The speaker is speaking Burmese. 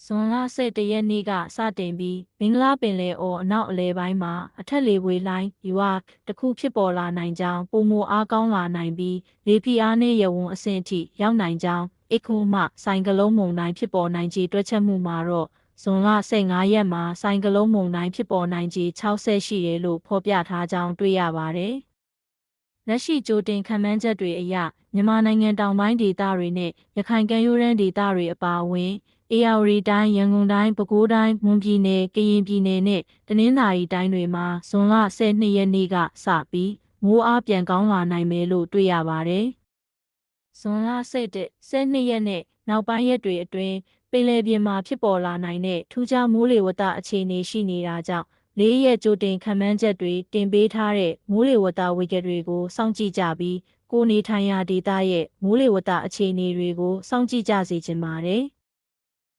ဇွန်လ17ရက်နေ့ကစတင်ပြီးမင်္ဂလာပင်လယ်အော်အနောက်အလဲပိုင်းမှာအထက်လေပွေလှိုင်းရွာတစ်ခုဖြစ်ပေါ်လာနိုင်ကြောင်းပုံမအားကောင်းလာနိုင်ပြီးလေဖိအားနည်းရဝန်းအဆင့်အထိရောက်နိုင်ကြောင်းအခုမှဆိုင်ကလုန်းမုန်တိုင်းဖြစ်ပေါ်နိုင်ခြေတွက်ချက်မှုမှာတော့ဇွန်လ15ရက်မှာဆိုင်ကလုန်းမုန်တိုင်းဖြစ်ပေါ်နိုင်ခြေ60ရှိတယ်လို့ဖော်ပြထားကြောင်းတွေ့ရပါတယ်။လက်ရှိကြိုတင်ခန့်မှန်းချက်တွေအရမြန်မာနိုင်ငံတောင်ပိုင်းဒေသတွေနဲ့ရခိုင်ကမ်းရိုးတန်းဒေသတွေအပါအဝင်ဧရာဝတီတိုင်းရန်ကုန်တိုင်းပဲခူးတိုင်းမွန်ပြည်နယ်ကရင်ပြည်နယ်နဲ့တနင်္သာရီတိုင်းတွေမှာဇွန်လ12ရက်နေ့ကစပြီးမိုးအားပြန်ကောင်းလာနိုင်မယ်လို့တွေ့ရပါတယ်။ဇွန်လ12ရက်နဲ့နောက်ပိုင်းရက်တွေအတွင်းပင်လယ်ပြင်မှာဖြစ်ပေါ်လာနိုင်တဲ့ထူးခြားမိုးလေဝသအခြေအနေရှိနေတာကြောင့်၄ရက်ကြိုတင်ခန့်မှန်းချက်တွေတင်ပေးထားတဲ့မိုးလေဝသဝေကတွေကိုစောင့်ကြည့်ကြပြီးကိုနေထိုင်ရာဒေသရဲ့မိုးလေဝသအခြေအနေတွေကိုစောင့်ကြည့်ကြစေချင်ပါတယ်။